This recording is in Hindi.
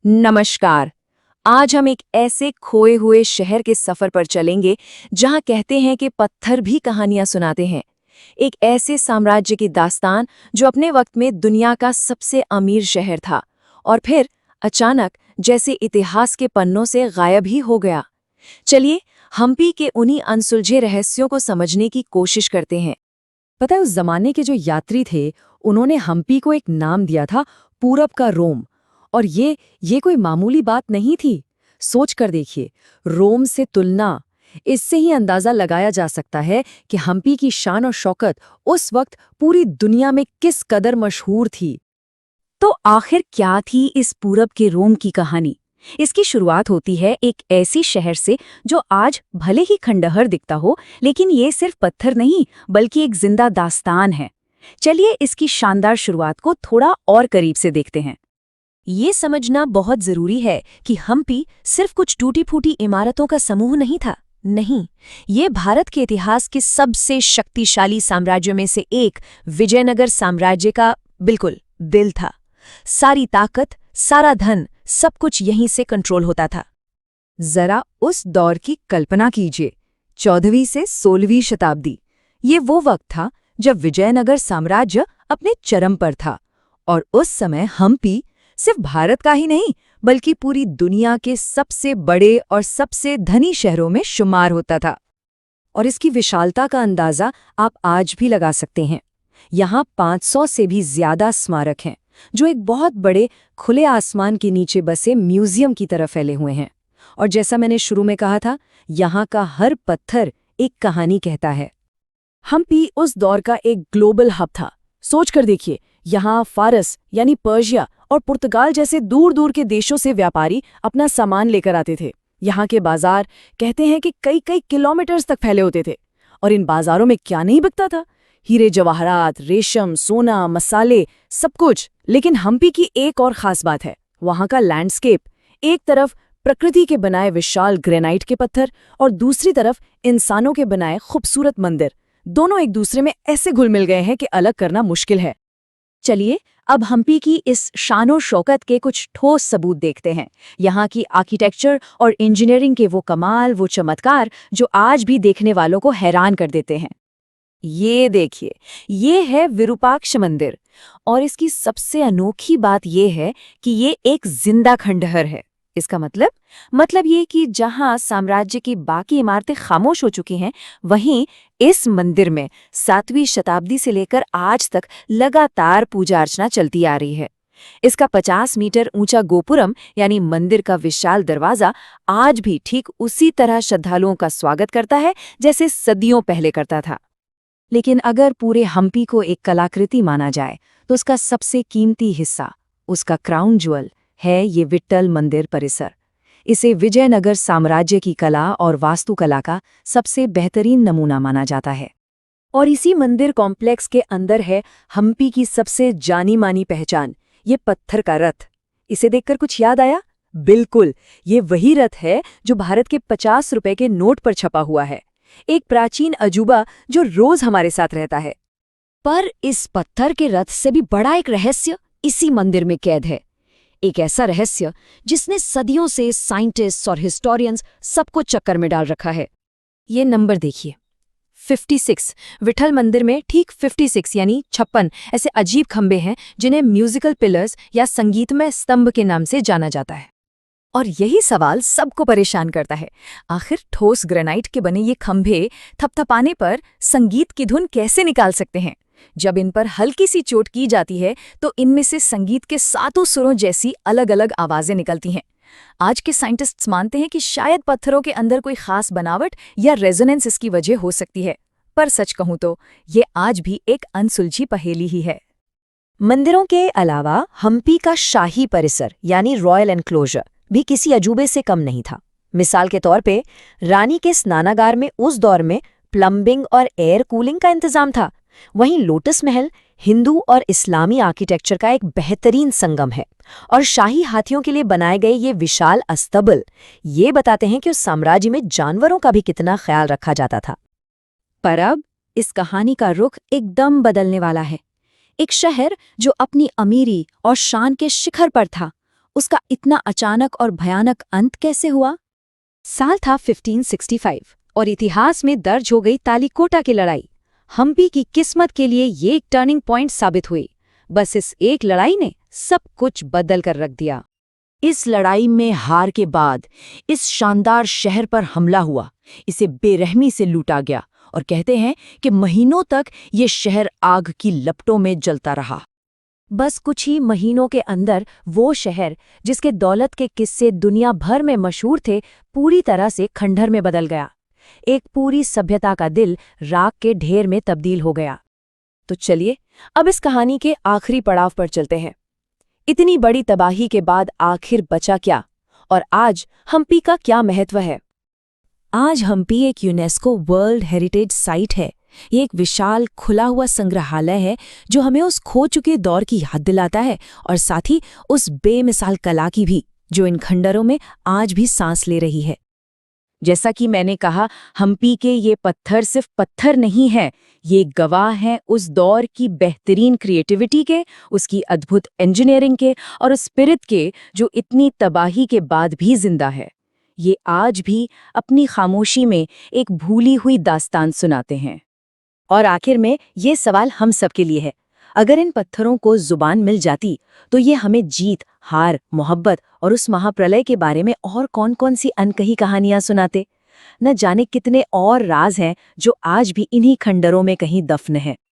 नमस्कार। आज हम एक ऐसे खोए हुए शहर के सफर पर चलेंगे जहां कहते हैं कि पत्थर भी कहानियां सुनाते हैं। एक ऐसे साम्राज्य की दास्तान जो अपने वक्त में दुनिया का सबसे अमीर शहर था और फिर अचानक जैसे इतिहास के पन्नों से गायब ही हो गया। चलिए हम्पी के उन्हीं अनसुलझे रहस्यों को समझने की कोशिश करते हैं। पता है उस जमाने के जो यात्री थे उन्होंने हम्पी को एक नाम दिया था, पूरब का रोम। और ये कोई मामूली बात नहीं थी। सोच कर देखिए, रोम से तुलना। इससे ही अंदाजा लगाया जा सकता है कि हम्पी की शान और शौकत उस वक्त पूरी दुनिया में किस कदर मशहूर थी। तो आखिर क्या थी इस पूरब के रोम की कहानी? इसकी शुरुआत होती है एक ऐसी शहर से जो आज भले ही खंडहर दिखता हो, लेकिन ये सिर्फ पत्थर नहीं बल्कि एक जिंदा दास्तान है। चलिए इसकी शानदार शुरुआत को थोड़ा और करीब से देखते हैं। ये समझना बहुत जरूरी है कि हम्पी सिर्फ कुछ टूटी-फूटी इमारतों का समूह नहीं था। नहीं, ये भारत के इतिहास के सबसे शक्तिशाली साम्राज्यों में से एक विजयनगर साम्राज्य का बिल्कुल दिल था। सारी ताकत, सारा धन, सब कुछ यहीं से कंट्रोल होता था। जरा उस दौर की कल्पना कीजिए, 14वीं से 16वीं शताब्दी। ये वो वक्त था जब विजयनगर साम्राज्य अपने चरम पर था। और उस समय हम्पी सिर्फ भारत का ही नहीं बल्कि पूरी दुनिया के सबसे बड़े और सबसे धनी शहरों में शुमार होता था। और इसकी विशालता का अंदाजा आप आज भी लगा सकते हैं। यहाँ 500 से भी ज्यादा स्मारक हैं जो एक बहुत बड़े खुले आसमान के नीचे बसे म्यूजियम की तरह फैले हुए हैं। और जैसा मैंने शुरू में कहा था, यहाँ का हर पत्थर एक कहानी कहता है। हम्पी उस दौर का एक ग्लोबल हब था। सोच कर देखिए, यहाँ फारस यानी पर्शिया और पुर्तगाल जैसे दूर दूर के देशों से व्यापारी अपना सामान लेकर आते थे। यहाँ के बाजार कहते हैं कि कई कई किलोमीटर्स तक फैले होते थे। और इन बाजारों में क्या नहीं बिकता था? हीरे जवाहरात, रेशम, सोना, मसाले, सब कुछ। लेकिन हम्पी की एक और खास बात है, वहाँ का लैंडस्केप। एक तरफ प्रकृति के बनाए विशाल ग्रेनाइट के पत्थर और दूसरी तरफ इंसानों के बनाए खूबसूरत मंदिर। दोनों एक दूसरे में ऐसे घुल मिल गए हैं कि अलग करना मुश्किल है। चलिए अब हम्पी की इस शानो शौकत के कुछ ठोस सबूत देखते हैं। यहाँ की आर्किटेक्चर और इंजीनियरिंग के वो कमाल, वो चमत्कार जो आज भी देखने वालों को हैरान कर देते हैं। ये देखिए, ये है विरूपाक्ष मंदिर। और इसकी सबसे अनोखी बात ये है कि ये एक जिंदा खंडहर है। इसका मतलब ये कि जहां साम्राज्य की बाकी इमारतें खामोश हो चुकी हैं, वहीं इस मंदिर में 7वीं शताब्दी से लेकर आज तक लगातार पूजा अर्चना चलती आ रही है। इसका 50 मीटर ऊंचा गोपुरम यानी मंदिर का विशाल दरवाजा आज भी ठीक उसी तरह श्रद्धालुओं का स्वागत करता है जैसे सदियों पहले करता था। लेकिन अगर पूरे हम्पी को एक कलाकृति माना जाए तो उसका सबसे कीमती हिस्सा, उसका क्राउन ज्वेल है ये विट्ठल मंदिर परिसर। इसे विजयनगर साम्राज्य की कला और वास्तुकला का सबसे बेहतरीन नमूना माना जाता है। और इसी मंदिर कॉम्प्लेक्स के अंदर है हम्पी की सबसे जानी मानी पहचान, ये पत्थर का रथ। इसे देखकर कुछ याद आया? बिल्कुल, ये वही रथ है जो भारत के 50 रुपए के नोट पर छपा हुआ है। एक प्राचीन अजूबा जो रोज हमारे साथ रहता है। पर इस पत्थर के रथ से भी बड़ा एक रहस्य इसी मंदिर में कैद है। एक ऐसा रहस्य जिसने सदियों से साइंटिस्ट्स और हिस्टोरियंस सबको चक्कर में डाल रखा है। ये नंबर देखिए, 56। विट्ठल मंदिर में ठीक 56 यानी 56 ऐसे अजीब खंबे हैं जिन्हें म्यूजिकल पिलर्स या संगीतमय स्तंभ के नाम से जाना जाता है। और यही सवाल सबको परेशान करता है, आखिर ठोस ग्रेनाइट के बने ये खंभे थपथपाने पर संगीत की धुन कैसे निकाल सकते हैं? जब इन पर हल्की सी चोट की जाती है तो इनमें से संगीत के सातों सुरों जैसी अलग अलग आवाजें निकलती हैं। आज के साइंटिस्ट्स मानते हैं कि शायद पत्थरों के अंदर कोई खास बनावट या रेजोनेंस इसकी वजह हो सकती है। पर सच कहूं तो ये आज भी एक अनसुलझी पहेली ही है। मंदिरों के अलावा हम्पी का शाही परिसर यानी रॉयल एनक्लोजर भी किसी अजूबे से कम नहीं था। मिसाल के तौर पे रानी के स्नानागार में उस दौर में प्लम्बिंग और एयर कूलिंग का इंतजाम था। वहीं लोटस महल हिंदू और इस्लामी आर्किटेक्चर का एक बेहतरीन संगम है। और शाही हाथियों के लिए बनाए गए ये विशाल अस्तबल ये बताते हैं कि उस साम्राज्य में जानवरों का भी कितना ख्याल रखा जाता था। पर अब इस कहानी का रुख एकदम बदलने वाला है। एक शहर जो अपनी अमीरी और शान के शिखर पर था, उसका इतना अचानक और भयानक अंत कैसे हुआ? साल था 1565 और इतिहास में दर्ज हो गई तालीकोटा की लड़ाई। हम्पी की किस्मत के लिए ये एक टर्निंग पॉइंट साबित हुई। बस इस एक लड़ाई ने सब कुछ बदल कर रख दिया। इस लड़ाई में हार के बाद इस शानदार शहर पर हमला हुआ, इसे बेरहमी से लूटा गया और कहते हैं कि महीनों तक ये शहर आग की लपटों में जलता रहा। बस कुछ ही महीनों के अंदर वो शहर जिसके दौलत के किस्से दुनिया भर में मशहूर थे, पूरी तरह से खंडहर में बदल गया। एक पूरी सभ्यता का दिल राख के ढेर में तब्दील हो गया। तो चलिए अब इस कहानी के आखिरी पड़ाव पर चलते हैं। इतनी बड़ी तबाही के बाद आखिर बचा क्या और आज हम्पी का क्या महत्व है? आज हम्पी एक यूनेस्को वर्ल्ड हेरिटेज साइट है। ये एक विशाल खुला हुआ संग्रहालय है जो हमें उस खो चुके दौर की याद दिलाता है और साथ ही उस बेमिसाल कला की भी जो इन खंडरों में आज भी सांस ले रही है। जैसा कि मैंने कहा, हम्पी के ये पत्थर सिर्फ पत्थर नहीं है, ये गवाह हैं उस दौर की बेहतरीन क्रिएटिविटी के, उसकी अद्भुत इंजीनियरिंग के और उस स्पिरिट के जो इतनी तबाही के बाद भी जिंदा है। ये आज भी अपनी खामोशी में एक भूली हुई दास्तान सुनाते हैं। और आखिर में ये सवाल हम सब के लिए है, अगर इन पत्थरों को जुबान मिल जाती तो ये हमें जीत, हार, मोहब्बत और उस महाप्रलय के बारे में और कौन-कौन सी अनकही कहानियां सुनाते। न जाने कितने और राज हैं जो आज भी इन्हीं खंडरों में कहीं दफन हैं।